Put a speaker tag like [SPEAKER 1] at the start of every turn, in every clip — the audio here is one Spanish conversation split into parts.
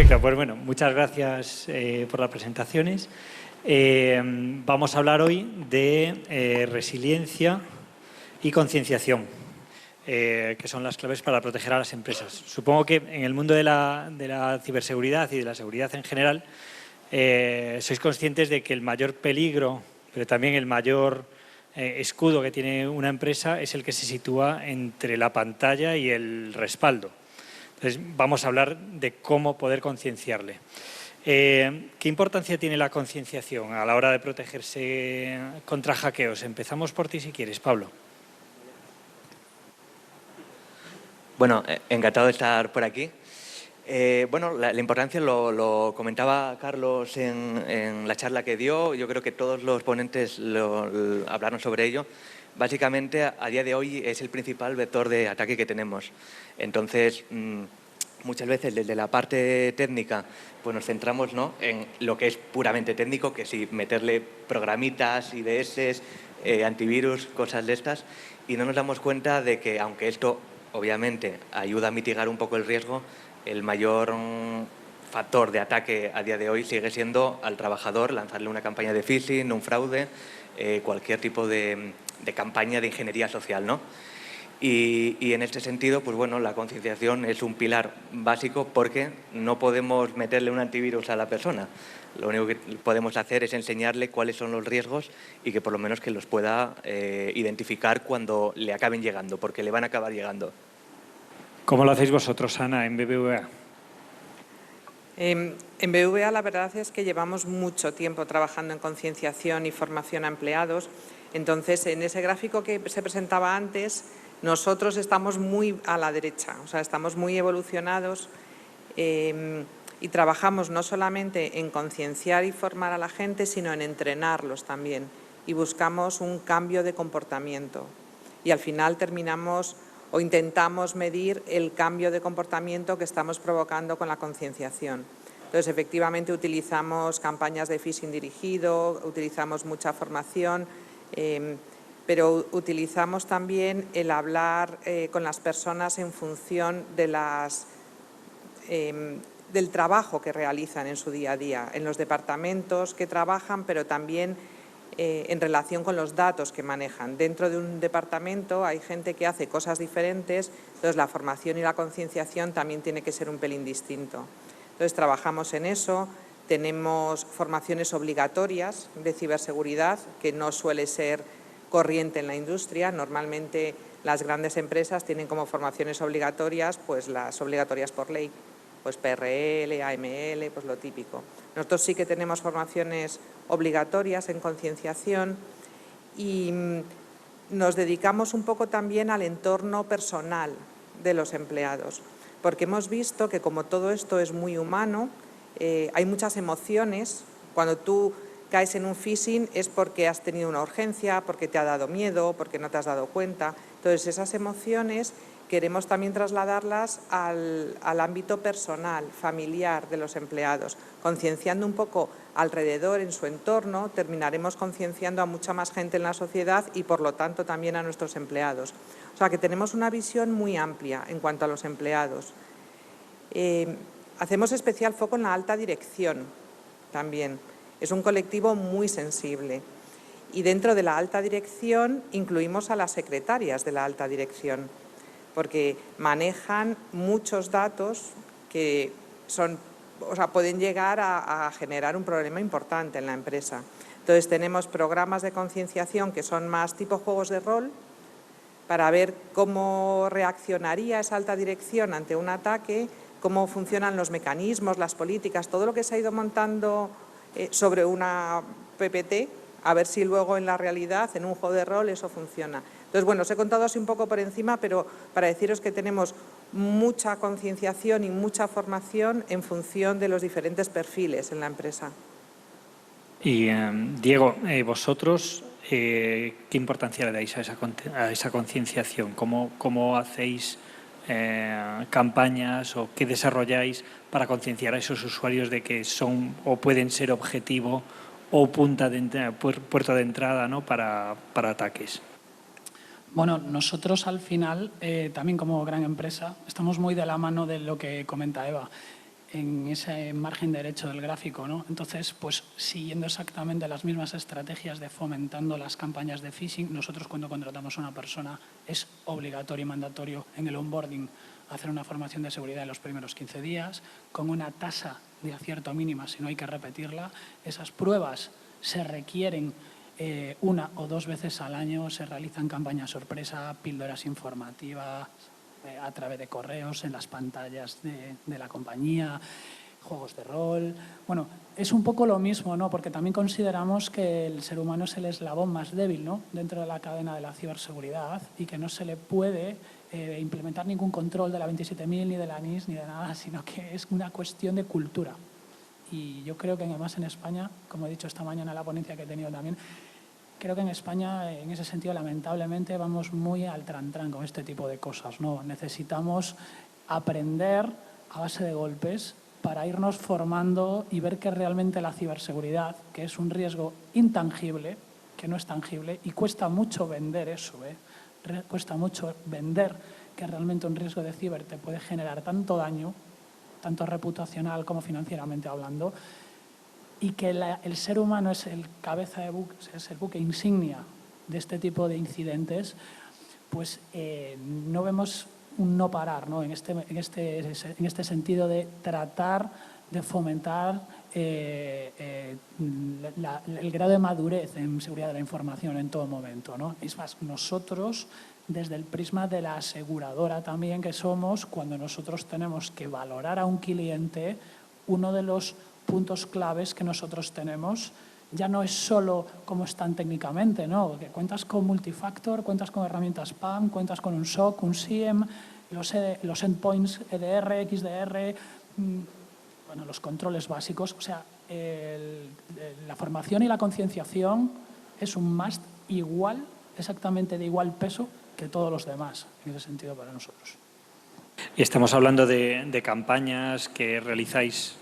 [SPEAKER 1] Perfecto, pues bueno, muchas gracias por las presentaciones. Vamos a hablar hoy de resiliencia y concienciación, que son las claves para proteger a las empresas. Supongo que en el mundo de la ciberseguridad y de la seguridad en general sois conscientes de que el mayor peligro, pero también el mayor escudo que tiene una empresa es el que se sitúa entre la pantalla y el respaldo. Entonces, vamos a hablar de cómo poder concienciarle. ¿Qué importancia tiene la concienciación a la hora de protegerse contra hackeos? Empezamos por ti si quieres, Pablo.
[SPEAKER 2] Bueno, encantado de estar por aquí. Bueno, la importancia lo comentaba Carlos en la charla que dio. Yo creo que todos los ponentes hablaron sobre ello. Básicamente, a día de hoy es el principal vector de ataque que tenemos. Entonces, muchas veces desde la parte técnica pues nos centramos, ¿no?, en lo que es puramente técnico, que sí, meterle programitas, IDS, antivirus, cosas de estas, y no nos damos cuenta de que, aunque esto obviamente ayuda a mitigar un poco el riesgo, el mayor factor de ataque a día de hoy sigue siendo al trabajador lanzarle una campaña de phishing, un fraude, cualquier tipo de campaña de ingeniería social, ¿no? Y en este sentido, pues bueno, la concienciación es un pilar básico porque no podemos meterle un antivirus a la persona. Lo único que podemos hacer es enseñarle cuáles son los riesgos y que por lo menos que los pueda identificar cuando le acaben llegando, porque le van a acabar llegando.
[SPEAKER 1] ¿Cómo lo hacéis vosotros, Ana, en BBVA?
[SPEAKER 3] En BBVA la verdad es que llevamos mucho tiempo trabajando en concienciación y formación a empleados. Entonces, en ese gráfico que se presentaba antes, nosotros estamos muy a la derecha, o sea, estamos muy evolucionados y trabajamos no solamente en concienciar y formar a la gente, sino en entrenarlos también. Y buscamos un cambio de comportamiento. Y al final terminamos o intentamos medir el cambio de comportamiento que estamos provocando con la concienciación. Entonces, efectivamente, utilizamos campañas de phishing dirigido, utilizamos mucha formación, pero utilizamos también el hablar con las personas en función de del trabajo que realizan en su día a día, en los departamentos que trabajan, pero también en relación con los datos que manejan. Dentro de un departamento hay gente que hace cosas diferentes, entonces la formación y la concienciación también tiene que ser un pelín distinto. Entonces trabajamos en eso, tenemos formaciones obligatorias de ciberseguridad, que no suele ser corriente en la industria. Normalmente las grandes empresas tienen como formaciones obligatorias, pues las obligatorias por ley, pues PRL, AML, pues lo típico. Nosotros sí que tenemos formaciones obligatorias en concienciación y nos dedicamos un poco también al entorno personal de los empleados, porque hemos visto que como todo esto es muy humano, hay muchas emociones. Cuando tú caes en un phishing es porque has tenido una urgencia, porque te ha dado miedo, porque no te has dado cuenta. Entonces, esas emociones queremos también trasladarlas al ámbito personal, familiar de los empleados. Concienciando un poco alrededor, en su entorno, terminaremos concienciando a mucha más gente en la sociedad y, por lo tanto, también a nuestros empleados. O sea, que tenemos una visión muy amplia en cuanto a los empleados. Hacemos especial foco en la alta dirección también. Es un colectivo muy sensible. Y dentro de la alta dirección incluimos a las secretarias de la alta dirección, porque manejan muchos datos que pueden llegar a generar un problema importante en la empresa. Entonces tenemos programas de concienciación que son más tipo juegos de rol, para ver cómo reaccionaría esa alta dirección ante un ataque, cómo funcionan los mecanismos, las políticas, todo lo que se ha ido montando sobre una PPT, a ver si luego en la realidad, en un juego de rol, eso funciona. Entonces, bueno, os he contado así un poco por encima, pero para deciros que tenemos mucha concienciación y mucha formación en función de los diferentes perfiles en la empresa.
[SPEAKER 1] Y Diego, vosotros, ¿qué importancia le dais a esa concienciación? ¿Cómo hacéis campañas o qué desarrolláis para concienciar a esos usuarios de que son o pueden ser objetivo o puerta de entrada, ¿no?, para ataques?
[SPEAKER 4] Bueno, nosotros al final, también como gran empresa, estamos muy de la mano de lo que comenta Eva. en ese margen derecho del gráfico, ¿no? Entonces, pues siguiendo exactamente las mismas estrategias de fomentando las campañas de phishing, nosotros cuando contratamos a una persona es obligatorio y mandatorio en el onboarding hacer una formación de seguridad en los primeros 15 días, con una tasa de acierto mínima, si no hay que repetirla. Esas pruebas se requieren una o dos veces al año, se realizan campañas sorpresa, píldoras informativas, a través de correos, en las pantallas de la compañía, juegos de rol. Bueno, es un poco lo mismo, ¿no? Porque también consideramos que el ser humano es el eslabón más débil, ¿no?, dentro de la cadena de la ciberseguridad, y que no se le puede implementar ningún control de la 27.000 ni de la NIS ni de nada, sino que es una cuestión de cultura. Y yo creo que además en España, como he dicho esta mañana en la ponencia que he tenido también, creo que en España, en ese sentido, lamentablemente, vamos muy al trantrán con este tipo de cosas, ¿no? Necesitamos aprender a base de golpes para irnos formando y ver que realmente la ciberseguridad, que es un riesgo intangible, que no es tangible, y cuesta mucho vender eso, cuesta mucho vender que realmente un riesgo de ciber te puede generar tanto daño, tanto reputacional como financieramente hablando, y que el ser humano es el cabeza de buque, es el buque insignia de este tipo de incidentes, pues no vemos un no parar, ¿no?, en este sentido de tratar de fomentar el grado de madurez en seguridad de la información en todo momento, ¿no? Es más, nosotros, desde el prisma de la aseguradora también que somos, cuando nosotros tenemos que valorar a un cliente, uno de los puntos claves que nosotros tenemos ya no es solo cómo están técnicamente, ¿no? Que cuentas con multifactor, cuentas con herramientas PAM, cuentas con un SOC, un SIEM, los endpoints EDR, XDR, bueno, los controles básicos. O sea, la formación y la concienciación es un must igual, exactamente de igual peso que todos los demás, en ese sentido para nosotros.
[SPEAKER 1] Y estamos hablando de campañas que realizáis,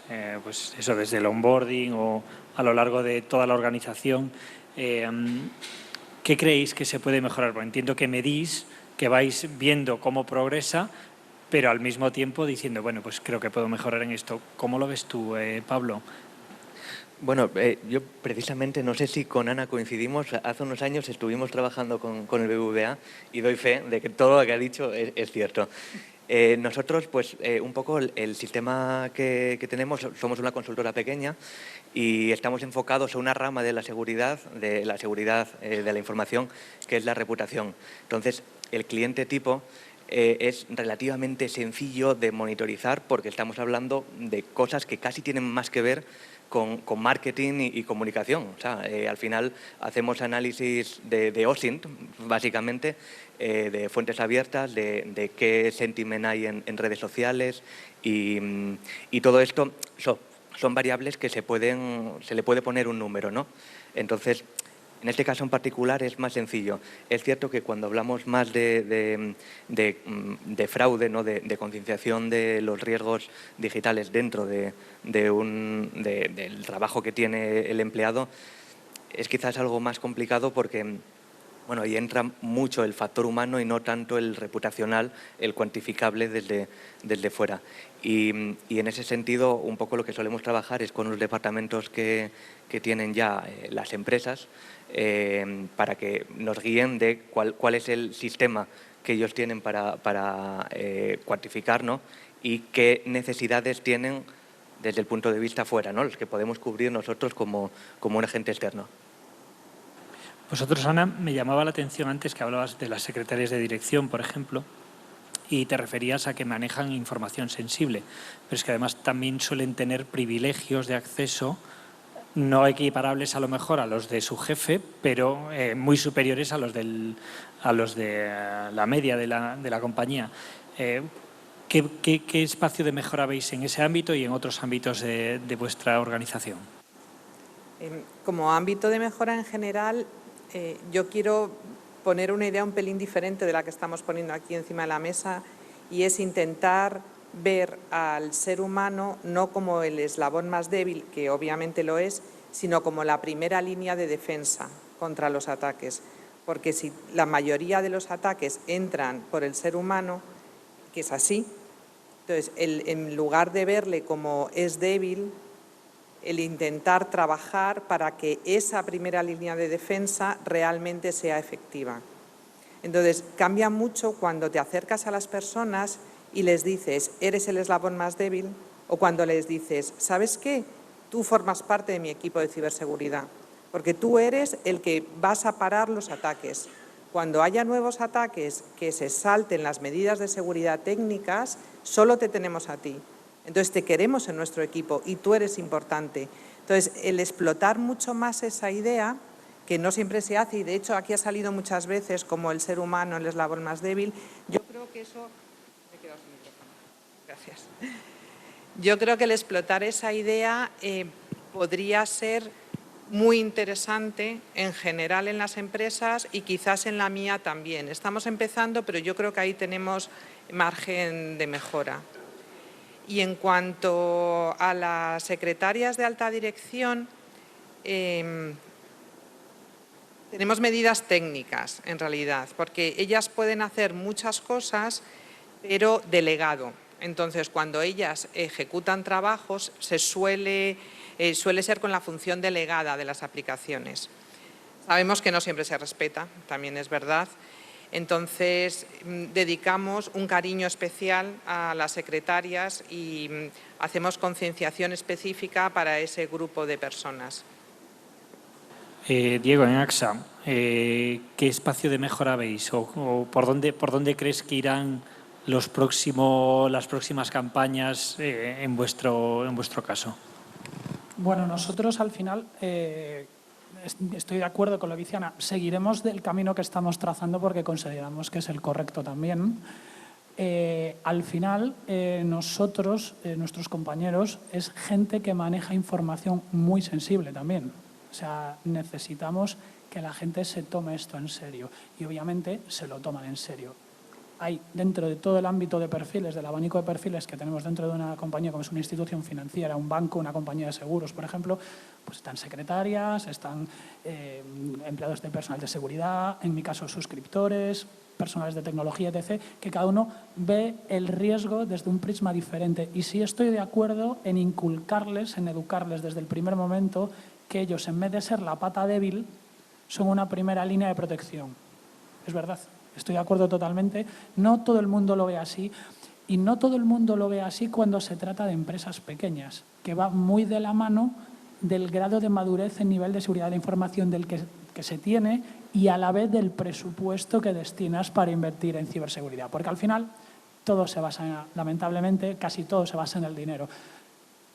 [SPEAKER 1] pues eso, desde el onboarding o a lo largo de toda la organización. ¿Qué creéis que se puede mejorar? Porque entiendo que medís, que vais viendo cómo progresa, pero al mismo tiempo diciendo, bueno, pues creo que puedo mejorar en esto. ¿Cómo lo ves tú, Pablo?
[SPEAKER 2] Bueno, yo precisamente, no sé si con Ana coincidimos, hace unos años estuvimos trabajando con el BBVA y doy fe de que todo lo que ha dicho es cierto. Nosotros, pues un poco el sistema que tenemos, somos una consultora pequeña y estamos enfocados a una rama de la seguridad de la información, que es la reputación. Entonces, el cliente tipo es relativamente sencillo de monitorizar porque estamos hablando de cosas que casi tienen más que ver con marketing y comunicación. O sea, al final hacemos análisis de OSINT, básicamente, de fuentes abiertas, de qué sentiment hay en redes sociales y todo esto son variables que se le puede poner un número, ¿no? Entonces, en este caso en particular es más sencillo. Es cierto que cuando hablamos más de fraude, ¿no?, de concienciación de los riesgos digitales dentro del trabajo que tiene el empleado, es quizás algo más complicado porque, bueno, ahí entra mucho el factor humano y no tanto el reputacional, el cuantificable desde fuera. Y en ese sentido, un poco lo que solemos trabajar es con los departamentos que tienen ya las empresas, para que nos guíen de cuál es el sistema que ellos tienen para cuantificar, ¿no?, y qué necesidades tienen desde el punto de vista fuera, ¿no?, los que podemos cubrir nosotros como un agente externo.
[SPEAKER 1] Vosotros, Ana, me llamaba la atención antes que hablabas de las secretarias de dirección, por ejemplo, y te referías a que manejan información sensible, pero es que además también suelen tener privilegios de acceso no equiparables a lo mejor a los de su jefe, pero muy superiores a los de la media de la compañía. ¿Qué espacio de mejora veis en ese ámbito y en otros ámbitos de vuestra organización?
[SPEAKER 3] Como ámbito de mejora en general, yo quiero poner una idea un pelín diferente de la que estamos poniendo aquí encima de la mesa, y es intentar ver al ser humano no como el eslabón más débil, que obviamente lo es, sino como la primera línea de defensa contra los ataques. Porque si la mayoría de los ataques entran por el ser humano, que es así, Entonces, en lugar de verle como es débil, el intentar trabajar para que esa primera línea de defensa realmente sea efectiva. Entonces, cambia mucho cuando te acercas a las personas y les dices, eres el eslabón más débil, o cuando les dices, ¿sabes qué? Tú formas parte de mi equipo de ciberseguridad, porque tú eres el que vas a parar los ataques. Cuando haya nuevos ataques que se salten las medidas de seguridad técnicas, solo te tenemos a ti. Entonces, te queremos en nuestro equipo y tú eres importante. Entonces, el explotar mucho más esa idea, que no siempre se hace, y de hecho aquí ha salido muchas veces como el ser humano, el eslabón más débil, yo creo que eso... Me he quedado sin micrófono. Gracias. Yo creo que el explotar esa idea podría ser muy interesante en general en las empresas y quizás en la mía también. Estamos empezando, pero yo creo que ahí tenemos margen de mejora. Y en cuanto a las secretarias de alta dirección, tenemos medidas técnicas, en realidad, porque ellas pueden hacer muchas cosas, pero delegado. Entonces, cuando ellas ejecutan trabajos, suele ser con la función delegada de las aplicaciones. Sabemos que no siempre se respeta, también es verdad. Entonces, dedicamos un cariño especial a las secretarias y hacemos concienciación específica para ese grupo de personas.
[SPEAKER 1] Diego, en AXA, ¿qué espacio de mejora veis o por dónde crees que irán las próximas campañas en vuestro caso?
[SPEAKER 4] Bueno, nosotros al final, estoy de acuerdo con lo que dice Ana, seguiremos del camino que estamos trazando porque consideramos que es el correcto también. Al final, nosotros, nuestros compañeros, es gente que maneja información muy sensible también. O sea, necesitamos que la gente se tome esto en serio y obviamente se lo toman en serio. Hay dentro de todo el ámbito de perfiles, del abanico de perfiles que tenemos dentro de una compañía como es una institución financiera, un banco, una compañía de seguros, por ejemplo, pues están secretarias, están empleados de personal de seguridad, en mi caso suscriptores, personales de tecnología, etc., que cada uno ve el riesgo desde un prisma diferente. Y sí estoy de acuerdo en inculcarles, en educarles desde el primer momento que ellos, en vez de ser la pata débil, son una primera línea de protección. Es verdad, estoy de acuerdo totalmente. No todo el mundo lo ve así y no todo el mundo lo ve así cuando se trata de empresas pequeñas, que va muy de la mano del grado de madurez en nivel de seguridad de la información del que se tiene y a la vez del presupuesto que destinas para invertir en ciberseguridad. Porque al final todo se basa, lamentablemente, casi todo se basa en el dinero.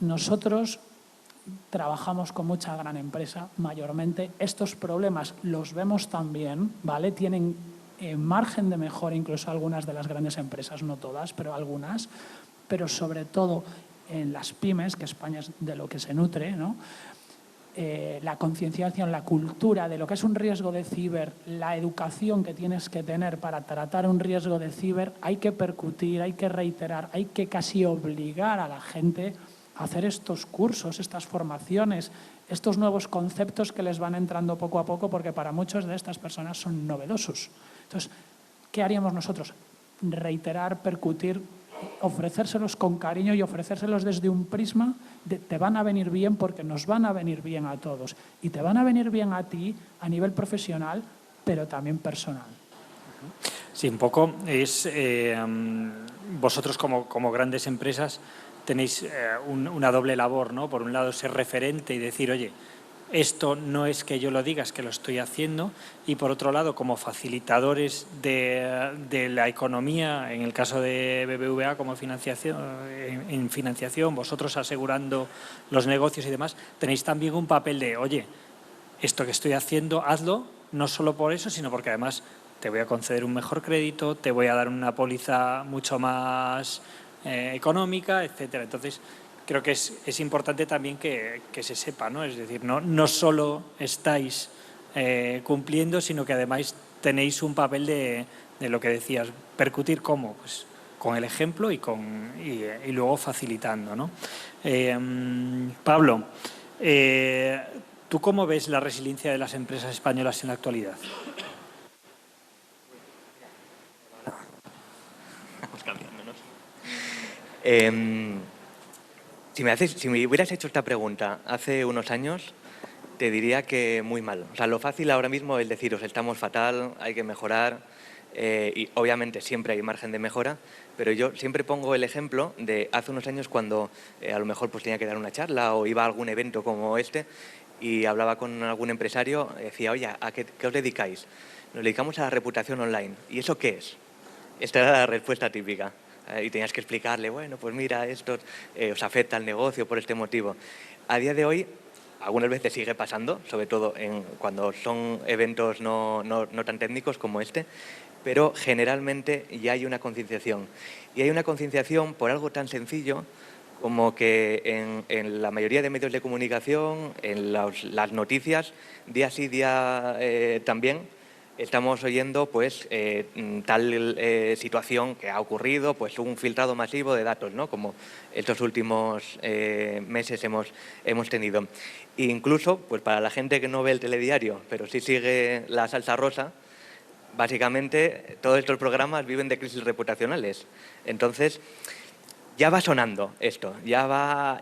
[SPEAKER 4] Nosotros trabajamos con mucha gran empresa, mayormente. Estos problemas los vemos también, ¿vale? Tienen margen de mejora incluso algunas de las grandes empresas, no todas, pero algunas, pero sobre todo en las pymes, que España es de lo que se nutre, ¿no? La concienciación, la cultura de lo que es un riesgo de ciber, la educación que tienes que tener para tratar un riesgo de ciber, hay que percutir, hay que reiterar, hay que casi obligar a la gente a hacer estos cursos, estas formaciones, estos nuevos conceptos que les van entrando poco a poco, porque para muchas de estas personas son novedosos. Entonces, ¿qué haríamos nosotros? Reiterar, percutir, ofrecérselos con cariño y ofrecérselos desde un prisma de te van a venir bien porque nos van a venir bien a todos. Y te van a venir bien a ti a nivel profesional, pero también personal.
[SPEAKER 1] Sí, un poco es vosotros como grandes empresas tenéis una doble labor, ¿no? Por un lado, ser referente y decir, oye, esto no es que yo lo diga, es que lo estoy haciendo. Y por otro lado, como facilitadores de la economía, en el caso de BBVA como en financiación, vosotros asegurando los negocios y demás, tenéis también un papel de, oye, esto que estoy haciendo, hazlo, no solo por eso, sino porque además te voy a conceder un mejor crédito, te voy a dar una póliza mucho más económica, etcétera. Entonces, creo que es importante también que se sepa, ¿no? Es decir, no solo estáis cumpliendo, sino que además tenéis un papel de lo que decías, percutir cómo, pues con el ejemplo y luego facilitando, ¿no? Pablo, ¿tú cómo ves la resiliencia de las empresas españolas en la actualidad?
[SPEAKER 2] Vamos cambiándonos. Si me hubieras hecho esta pregunta hace unos años, te diría que muy mal. O sea, lo fácil ahora mismo es deciros, estamos fatal, hay que mejorar, y obviamente siempre hay margen de mejora, pero yo siempre pongo el ejemplo de hace unos años cuando a lo mejor pues tenía que dar una charla o iba a algún evento como este y hablaba con algún empresario, decía, oye, ¿a qué os dedicáis? Nos dedicamos a la reputación online. ¿Y eso qué es? Esta era la respuesta típica. Y tenías que explicarle, bueno, pues mira, esto os afecta al negocio por este motivo. A día de hoy, algunas veces sigue pasando, sobre todo cuando son eventos no tan técnicos como este, pero generalmente ya hay una concienciación. Y hay una concienciación por algo tan sencillo como que en la mayoría de medios de comunicación, en las noticias, día sí, día también, estamos oyendo pues tal situación que ha ocurrido, pues un filtrado masivo de datos, ¿no? Como estos últimos meses hemos tenido. E incluso, pues para la gente que no ve el telediario, pero sí sigue la salsa rosa, básicamente todos estos programas viven de crisis reputacionales. Entonces, ya va sonando esto, ya va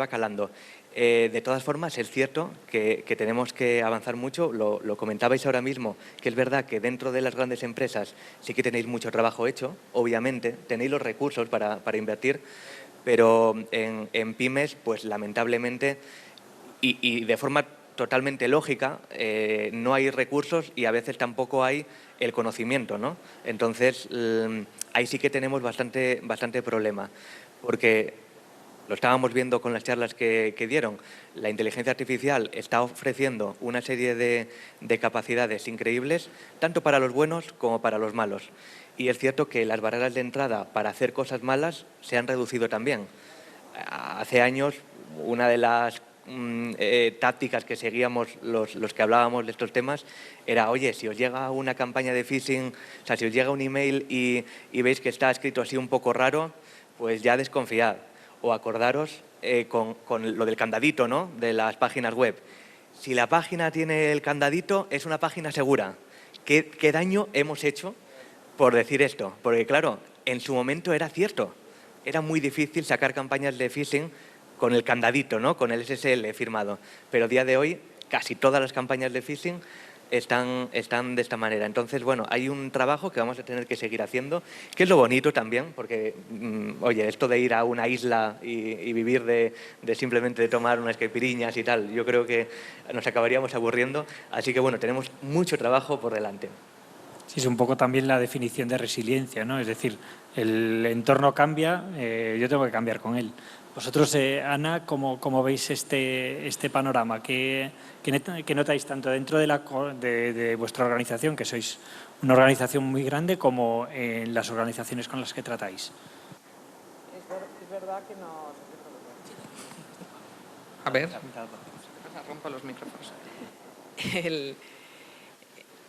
[SPEAKER 2] calando. De todas formas, es cierto que tenemos que avanzar mucho. Lo comentabais ahora mismo, que es verdad que dentro de las grandes empresas sí que tenéis mucho trabajo hecho, obviamente, tenéis los recursos para invertir, pero en pymes, pues lamentablemente, y de forma totalmente lógica, no hay recursos y a veces tampoco hay el conocimiento, ¿no? Entonces, ahí sí que tenemos bastante problema, porque lo estábamos viendo con las charlas que dieron. La inteligencia artificial está ofreciendo una serie de capacidades increíbles, tanto para los buenos como para los malos. Y es cierto que las barreras de entrada para hacer cosas malas se han reducido también. Hace años, una de las tácticas que seguíamos los que hablábamos de estos temas era, oye, si os llega una campaña de phishing, o sea, si os llega un email y veis que está escrito así un poco raro, pues ya desconfiad. O acordaros con lo del candadito, ¿no?, de las páginas web. Si la página tiene el candadito, es una página segura. ¿Qué daño hemos hecho por decir esto? Porque, claro, en su momento era cierto. Era muy difícil sacar campañas de phishing con el candadito, ¿no?, con el SSL firmado. Pero a día de hoy, casi todas las campañas de phishing están de esta manera. Entonces, bueno, hay un trabajo que vamos a tener que seguir haciendo, que es lo bonito también, porque, oye, esto de ir a una isla y vivir de simplemente de tomar unas caipiriñas y tal, yo creo que nos acabaríamos aburriendo. Así que, bueno, tenemos mucho trabajo por delante.
[SPEAKER 1] Sí, es un poco también la definición de resiliencia, ¿no? Es decir, el entorno cambia, yo tengo que cambiar con él. Vosotros, Ana, ¿cómo veis este panorama? ¿Qué notáis tanto dentro de vuestra organización, que sois una organización muy grande, como en las organizaciones con las que tratáis?
[SPEAKER 3] Es verdad que nos... A ver, rompo los micrófonos.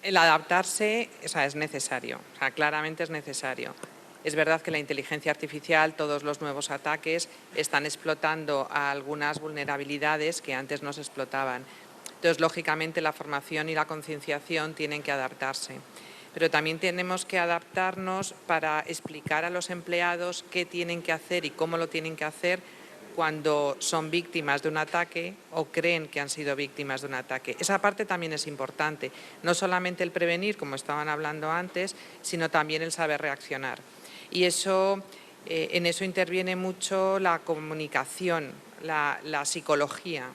[SPEAKER 3] El adaptarse, o sea, es necesario, o sea, claramente es necesario. Es verdad que la inteligencia artificial, todos los nuevos ataques, están explotando a algunas vulnerabilidades que antes no se explotaban. Entonces, lógicamente, la formación y la concienciación tienen que adaptarse. Pero también tenemos que adaptarnos para explicar a los empleados qué tienen que hacer y cómo lo tienen que hacer cuando son víctimas de un ataque o creen que han sido víctimas de un ataque. Esa parte también es importante. No solamente el prevenir, como estaban hablando antes, sino también el saber reaccionar. Y en eso interviene mucho la comunicación, la psicología.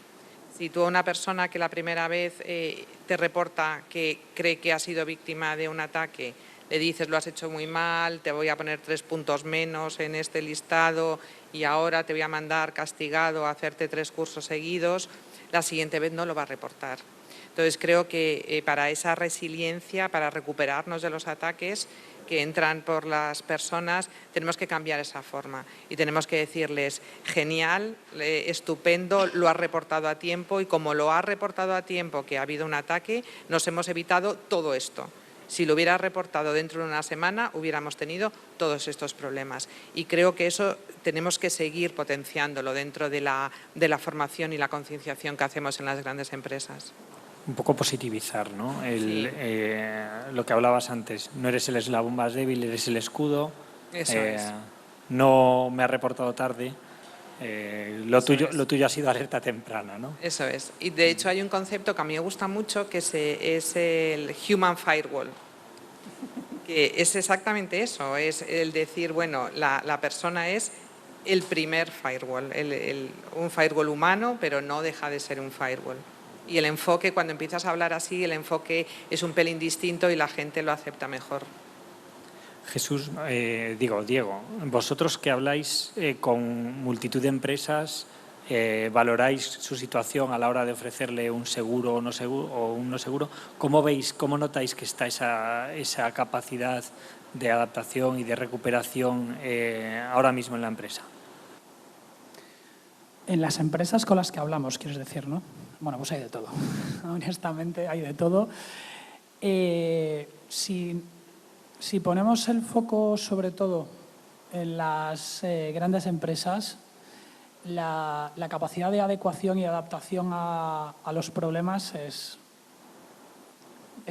[SPEAKER 3] Si tú a una persona que la primera vez te reporta que cree que ha sido víctima de un ataque, le dices, lo has hecho muy mal, te voy a poner 3 puntos menos en este listado y ahora te voy a mandar castigado a hacerte 3 cursos seguidos, la siguiente vez no lo va a reportar. Entonces, creo que para esa resiliencia, para recuperarnos de los ataques que entran por las personas, tenemos que cambiar esa forma y tenemos que decirles, genial, estupendo, lo has reportado a tiempo y como lo has reportado a tiempo que ha habido un ataque, nos hemos evitado todo esto. Si lo hubiera reportado dentro de una semana, hubiéramos tenido todos estos problemas. Y creo que eso tenemos que seguir potenciándolo dentro de la formación y la concienciación que hacemos en las grandes empresas.
[SPEAKER 1] Un poco positivizar, ¿no?
[SPEAKER 3] Sí.
[SPEAKER 1] Lo que hablabas antes, no eres el eslabón más débil, eres el escudo.
[SPEAKER 3] Eso es.
[SPEAKER 1] no me ha reportado tarde. Lo tuyo ha sido alerta temprana, ¿no?
[SPEAKER 3] Eso es. Y de hecho hay un concepto que a mí me gusta mucho que es el Human Firewall. Que es exactamente eso, es el decir, bueno, la persona es el primer firewall, un firewall humano, pero no deja de ser un firewall. Y el enfoque, cuando empiezas a hablar así, el enfoque es un pelín distinto y la gente lo acepta mejor.
[SPEAKER 1] Jesús, Diego, vosotros que habláis con multitud de empresas, valoráis su situación a la hora de ofrecerle un seguro o un no seguro, ¿cómo veis, cómo notáis que está esa capacidad de adaptación y de recuperación ahora mismo en la empresa?
[SPEAKER 4] En las empresas con las que hablamos, quieres decir, ¿no? Bueno, pues hay de todo. Honestamente, hay de todo. Si ponemos el foco sobre todo en las grandes empresas, la capacidad de adecuación y adaptación a los problemas es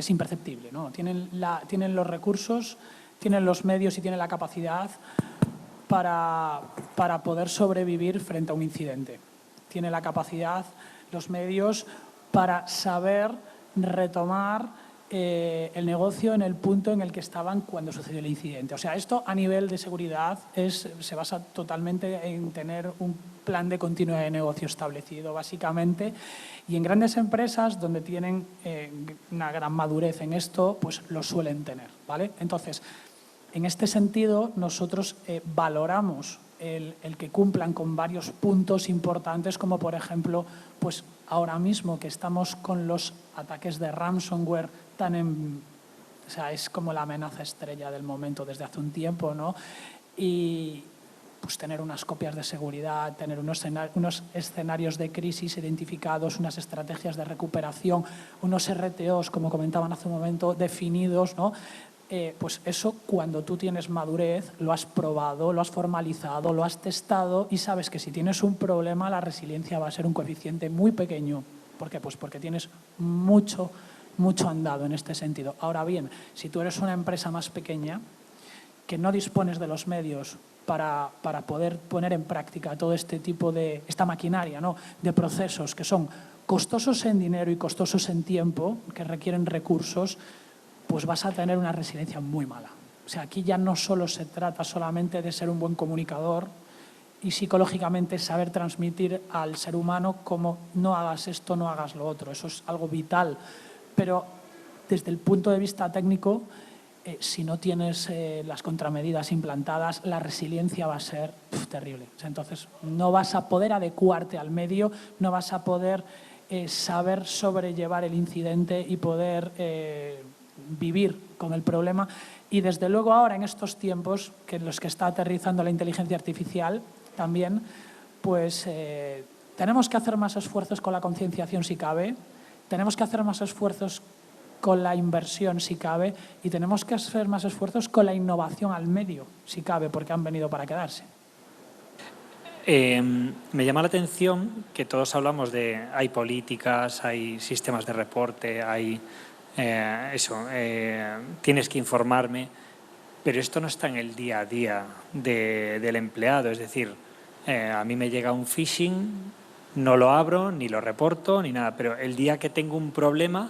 [SPEAKER 4] imperceptible, ¿no? Tienen los recursos, tienen los medios y tienen la capacidad para poder sobrevivir frente a un incidente. Tiene la capacidad, los medios para saber retomar el negocio en el punto en el que estaban cuando sucedió el incidente. O sea, esto a nivel de seguridad se basa totalmente en tener un plan de continuidad de negocio establecido, básicamente. Y en grandes empresas, donde tienen una gran madurez en esto, pues lo suelen tener, ¿vale? Entonces, en este sentido, nosotros valoramos el que cumplan con varios puntos importantes, como por ejemplo, pues ahora mismo que estamos con los ataques de ransomware o sea, es como la amenaza estrella del momento desde hace un tiempo, ¿no? Y pues tener unas copias de seguridad, tener unos escenarios de crisis identificados, unas estrategias de recuperación, unos RTOs, como comentaban hace un momento, definidos, ¿no? Pues eso, cuando tú tienes madurez, lo has probado, lo has formalizado, lo has testado y sabes que si tienes un problema, la resiliencia va a ser un coeficiente muy pequeño. ¿Por qué? Pues porque tienes mucho andado en este sentido. Ahora bien, si tú eres una empresa más pequeña, que no dispones de los medios para poder poner en práctica todo este tipo de, esta maquinaria, ¿no?, de procesos que son costosos en dinero y costosos en tiempo, que requieren recursos, pues vas a tener una resiliencia muy mala. O sea, aquí ya no solo se trata solamente de ser un buen comunicador y psicológicamente saber transmitir al ser humano como no hagas esto, no hagas lo otro. Eso es algo vital. Pero desde el punto de vista técnico, si no tienes las contramedidas implantadas, la resiliencia va a ser terrible. O sea, entonces, no vas a poder adecuarte al medio, no vas a poder saber sobrellevar el incidente y poder vivir con el problema. Y desde luego ahora, en estos tiempos en los que está aterrizando la inteligencia artificial también, pues tenemos que hacer más esfuerzos con la concienciación si cabe, tenemos que hacer más esfuerzos con la inversión si cabe y tenemos que hacer más esfuerzos con la innovación al medio si cabe, porque han venido para quedarse.
[SPEAKER 1] Me llama la atención que todos hablamos de hay políticas, hay sistemas de reporte, hay tienes que informarme, pero esto no está en el día a día del empleado. Es decir, a mí me llega un phishing, no lo abro, ni lo reporto, ni nada, pero el día que tengo un problema,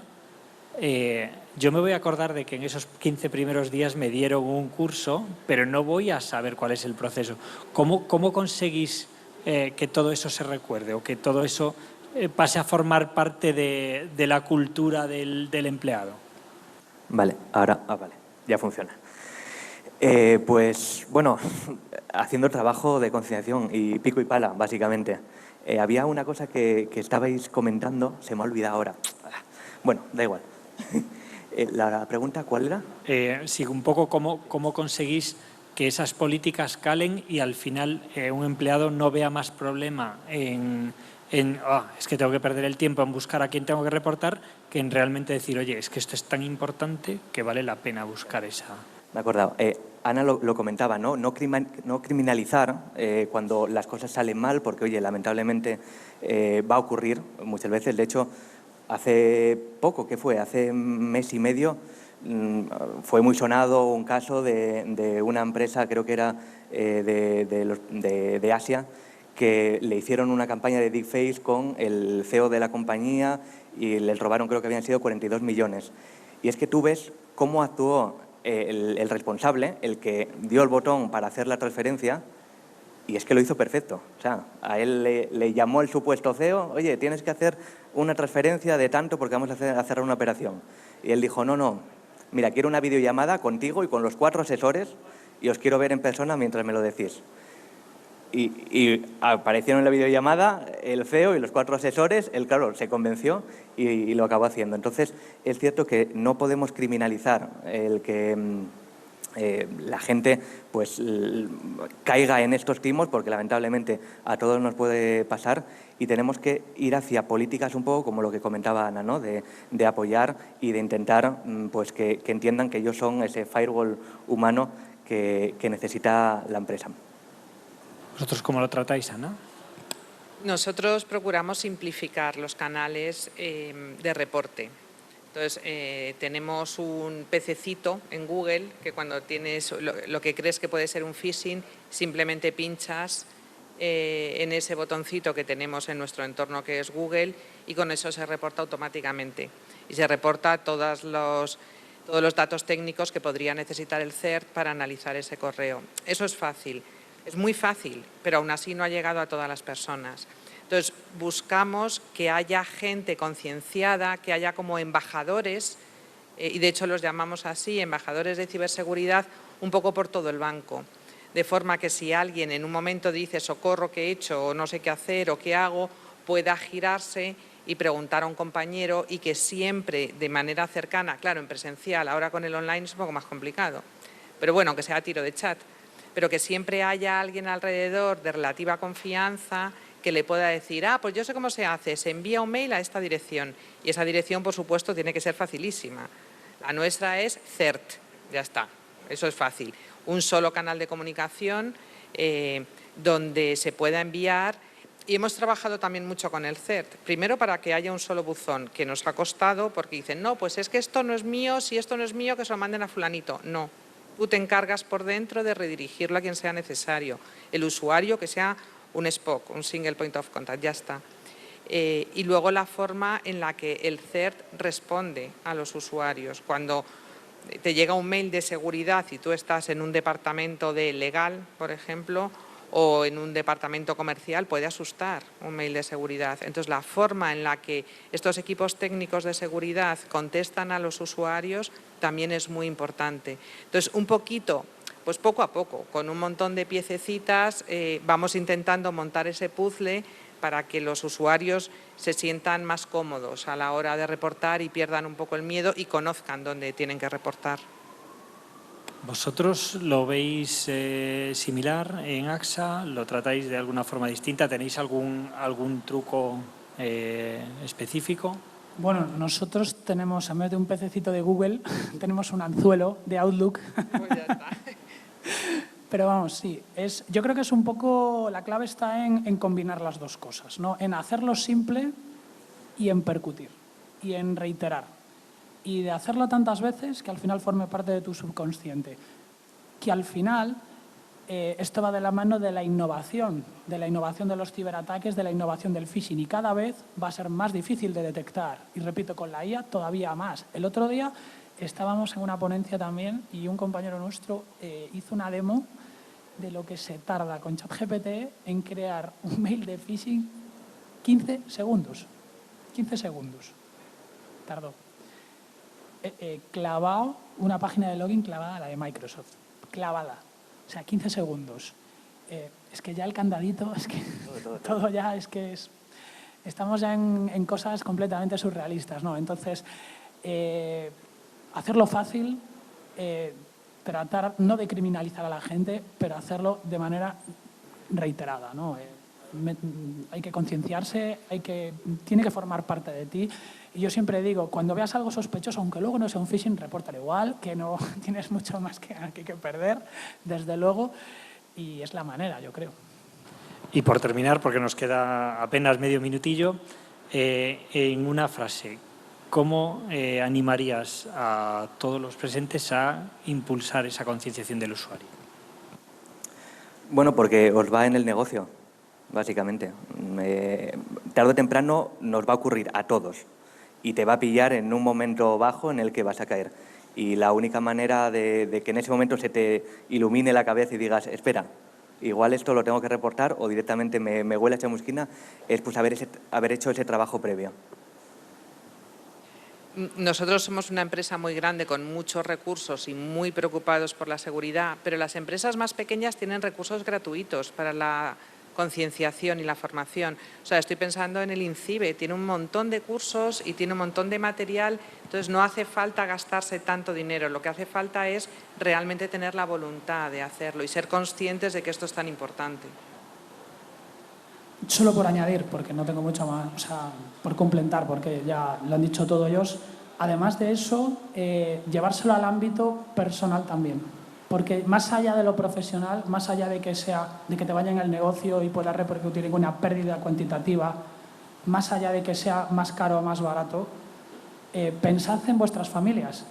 [SPEAKER 1] yo me voy a acordar de que en esos 15 primeros días me dieron un curso, pero no voy a saber cuál es el proceso. ¿Cómo conseguís que todo eso se recuerde o que todo eso pase a formar parte de la cultura del empleado?
[SPEAKER 2] Vale, ahora vale, ya funciona. Pues bueno, haciendo trabajo de concienciación y pico y pala, básicamente. Había una cosa que estabais comentando, se me ha olvidado ahora. Bueno, da igual. ¿La pregunta cuál era?
[SPEAKER 1] Sí, un poco cómo conseguís que esas políticas calen y al final un empleado no vea más problema es que tengo que perder el tiempo en buscar a quién tengo que reportar, que en realmente decir, oye, es que esto es tan importante que vale la pena buscar esa...
[SPEAKER 2] Me he acordado. Ana lo comentaba, ¿no? No criminalizar cuando las cosas salen mal, porque, oye, lamentablemente va a ocurrir muchas veces. De hecho, hace poco, ¿qué fue? Hace mes y medio, fue muy sonado un caso de una empresa, creo que era de Asia, que le hicieron una campaña de deepfake con el CEO de la compañía y les robaron, creo que habían sido 42 millones. Y es que tú ves cómo actuó el responsable, el que dio el botón para hacer la transferencia, y es que lo hizo perfecto. O sea, a él le llamó el supuesto CEO, oye, tienes que hacer una transferencia de tanto porque vamos a cerrar una operación. Y él dijo, no, mira, quiero una videollamada contigo y con los 4 asesores y os quiero ver en persona mientras me lo decís. Y aparecieron en la videollamada el CEO y los 4 asesores, él, claro, se convenció y lo acabó haciendo. Entonces, es cierto que no podemos criminalizar el que la gente pues caiga en estos timos, porque lamentablemente a todos nos puede pasar, y tenemos que ir hacia políticas un poco como lo que comentaba Ana, ¿no? de apoyar y de intentar pues que entiendan que ellos son ese firewall humano que necesita la empresa.
[SPEAKER 1] ¿Vosotros cómo lo tratáis, Ana?
[SPEAKER 3] Nosotros procuramos simplificar los canales de reporte. Entonces, tenemos un pececito en Google que cuando tienes lo que crees que puede ser un phishing, simplemente pinchas en ese botoncito que tenemos en nuestro entorno que es Google y con eso se reporta automáticamente. Y se reporta todos los datos técnicos que podría necesitar el CERT para analizar ese correo. Eso es fácil. Es muy fácil, pero aún así no ha llegado a todas las personas. Entonces, buscamos que haya gente concienciada, que haya como embajadores, y de hecho los llamamos así, embajadores de ciberseguridad, un poco por todo el banco. De forma que si alguien en un momento dice socorro, ¿qué he hecho? O no sé qué hacer o qué hago, pueda girarse y preguntar a un compañero y que siempre de manera cercana, claro, en presencial, ahora con el online es un poco más complicado, pero bueno, aunque sea a tiro de chat, pero que siempre haya alguien alrededor de relativa confianza que le pueda decir, pues yo sé cómo se hace, se envía un mail a esta dirección y esa dirección, por supuesto, tiene que ser facilísima. La nuestra es CERT, ya está, eso es fácil. Un solo canal de comunicación donde se pueda enviar y hemos trabajado también mucho con el CERT. Primero para que haya un solo buzón, que nos ha costado porque dicen, no, pues es que esto no es mío, si esto no es mío, que se lo manden a fulanito. No. Tú te encargas por dentro de redirigirlo a quien sea necesario. El usuario que sea un SPOC, un Single Point of Contact, ya está. Y luego la forma en la que el CERT responde a los usuarios. Cuando te llega un mail de seguridad y tú estás en un departamento de legal, por ejemplo, o en un departamento comercial, puede asustar un mail de seguridad. Entonces, la forma en la que estos equipos técnicos de seguridad contestan a los usuarios también es muy importante. Entonces, un poquito, pues poco a poco, con un montón de piececitas, vamos intentando montar ese puzzle para que los usuarios se sientan más cómodos a la hora de reportar y pierdan un poco el miedo y conozcan dónde tienen que reportar.
[SPEAKER 1] ¿Vosotros lo veis similar en AXA? ¿Lo tratáis de alguna forma distinta? ¿Tenéis algún truco específico?
[SPEAKER 4] Bueno, nosotros tenemos, en vez de un pececito de Google, tenemos un anzuelo de Outlook.
[SPEAKER 3] Pues ya está.
[SPEAKER 4] Pero vamos, sí, yo creo que es un poco, la clave está en combinar las dos cosas, ¿no? En hacerlo simple y en percutir y en reiterar. Y de hacerlo tantas veces que al final forme parte de tu subconsciente. Que al final esto va de la mano de la innovación de los ciberataques, de la innovación del phishing. Y cada vez va a ser más difícil de detectar. Y repito, con la IA todavía más. El otro día estábamos en una ponencia también y un compañero nuestro hizo una demo de lo que se tarda con ChatGPT en crear un mail de phishing 15 segundos. 15 segundos. Tardó. Clavado, una página de login clavada a la de Microsoft. Clavada. O sea, 15 segundos. Es que ya el candadito, es que todo ya es que es... Estamos ya en cosas completamente surrealistas, ¿no? Entonces, hacerlo fácil, tratar no de criminalizar a la gente, pero hacerlo de manera reiterada, ¿no? Hay que concienciarse, tiene que formar parte de ti. Y yo siempre digo, cuando veas algo sospechoso, aunque luego no sea un phishing, repórtalo igual, que no tienes mucho más que perder, desde luego, y es la manera, yo creo.
[SPEAKER 1] Y por terminar, porque nos queda apenas medio minutillo, en una frase, ¿cómo animarías a todos los presentes a impulsar esa concienciación del usuario?
[SPEAKER 2] Bueno, porque os va en el negocio, básicamente. Tarde o temprano nos va a ocurrir a todos y te va a pillar en un momento bajo en el que vas a caer. Y la única manera de que en ese momento se te ilumine la cabeza y digas, espera, igual esto lo tengo que reportar o directamente me huele a chamusquina, es pues haber hecho ese trabajo previo.
[SPEAKER 3] Nosotros somos una empresa muy grande con muchos recursos y muy preocupados por la seguridad, pero las empresas más pequeñas tienen recursos gratuitos para la concienciación y la formación. O sea, estoy pensando en el INCIBE, tiene un montón de cursos y tiene un montón de material, entonces no hace falta gastarse tanto dinero, lo que hace falta es realmente tener la voluntad de hacerlo y ser conscientes de que esto es tan importante.
[SPEAKER 4] Solo por añadir, porque no tengo mucho más, o sea, por complementar, porque ya lo han dicho todos ellos. Además de eso, llevárselo al ámbito personal también. Porque más allá de lo profesional, más allá de que te vaya en el negocio y pueda repercutir en una pérdida cuantitativa, más allá de que sea más caro o más barato, pensad en vuestras familias.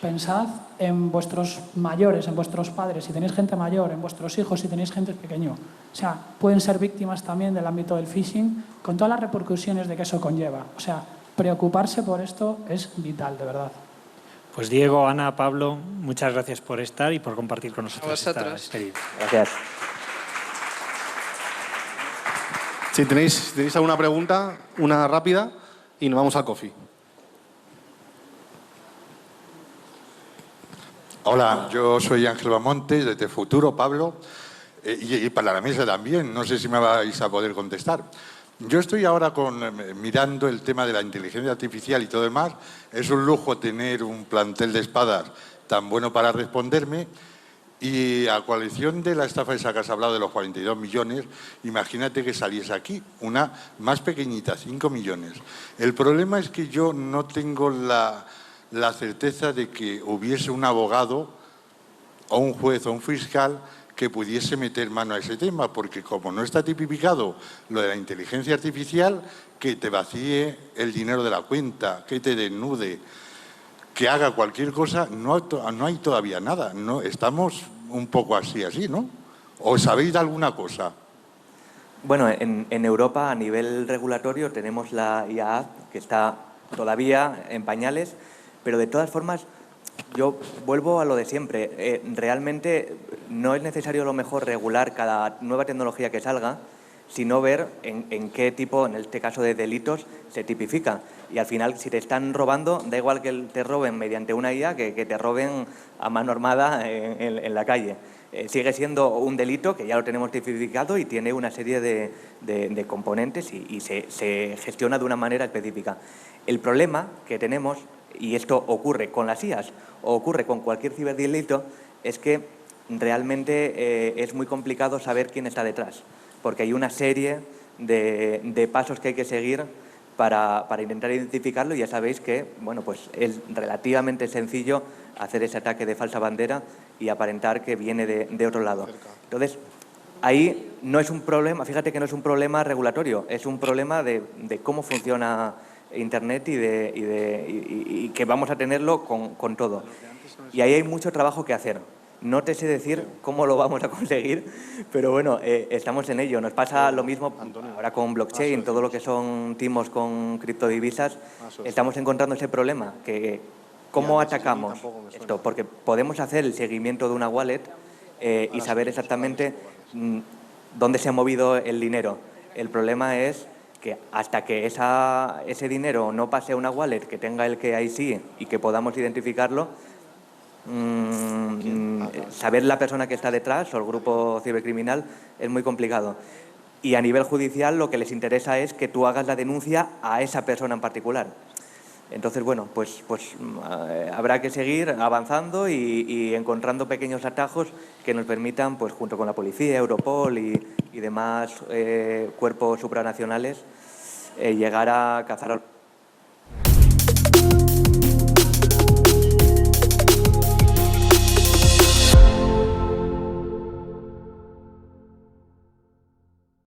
[SPEAKER 4] Pensad en vuestros mayores, en vuestros padres, si tenéis gente mayor, en vuestros hijos, si tenéis gente pequeño. O sea, pueden ser víctimas también del ámbito del phishing, con todas las repercusiones de que eso conlleva. O sea, preocuparse por esto es vital, de verdad.
[SPEAKER 1] Pues Diego, Ana, Pablo, muchas gracias por estar y por compartir con nosotros esta experiencia.
[SPEAKER 2] Gracias.
[SPEAKER 5] Si tenéis alguna pregunta, una rápida, y nos vamos al coffee.
[SPEAKER 6] Hola, yo soy Ángel Bamontes, desde Futuro, Pablo, y para la mesa también, no sé si me vais a poder contestar. Yo estoy ahora mirando el tema de la inteligencia artificial y todo demás. Es un lujo tener un plantel de espadas tan bueno para responderme. Y a coalición de la estafa esa que has hablado de los 42 millones, imagínate que saliese aquí, una más pequeñita, 5 millones. El problema es que yo no tengo la certeza de que hubiese un abogado o un juez o un fiscal que pudiese meter mano a ese tema, porque como no está tipificado lo de la inteligencia artificial, que te vacíe el dinero de la cuenta, que te desnude, que haga cualquier cosa, no hay todavía nada. No, estamos un poco así, ¿no? ¿O sabéis de alguna cosa?
[SPEAKER 2] Bueno, en Europa a nivel regulatorio tenemos la IAA, que está todavía en pañales, pero de todas formas yo vuelvo a lo de siempre. Realmente no es necesario a lo mejor regular cada nueva tecnología que salga, sino ver en qué tipo, en este caso de delitos, se tipifica. Y al final, si te están robando, da igual que te roben mediante una IA que te roben a mano armada en la calle. Sigue siendo un delito que ya lo tenemos tipificado y tiene una serie de componentes y se gestiona de una manera específica. El problema que tenemos, y esto ocurre con las IAs o ocurre con cualquier ciberdelito, es que realmente es muy complicado saber quién está detrás, porque hay una serie de pasos que hay que seguir para intentar identificarlo, y ya sabéis que bueno, pues es relativamente sencillo hacer ese ataque de falsa bandera y aparentar que viene de otro lado. Entonces, ahí no es un problema, fíjate que no es un problema regulatorio, es un problema de cómo funciona Internet y que vamos a tenerlo con todo. Y ahí hay mucho trabajo que hacer. No te sé decir cómo lo vamos a conseguir, pero bueno, estamos en ello. Nos pasa lo mismo ahora con blockchain, todo lo que son timos con criptodivisas. Estamos encontrando ese problema, que cómo atacamos esto, porque podemos hacer el seguimiento de una wallet y saber exactamente dónde se ha movido el dinero. El problema es que hasta que ese dinero no pase a una wallet que tenga el KYC y que podamos identificarlo, saber la persona que está detrás o el grupo cibercriminal es muy complicado. Y a nivel judicial lo que les interesa es que tú hagas la denuncia a esa persona en particular. Entonces, bueno, pues habrá que seguir avanzando y encontrando pequeños atajos que nos permitan, pues junto con la policía, Europol y demás cuerpos supranacionales, llegar a cazar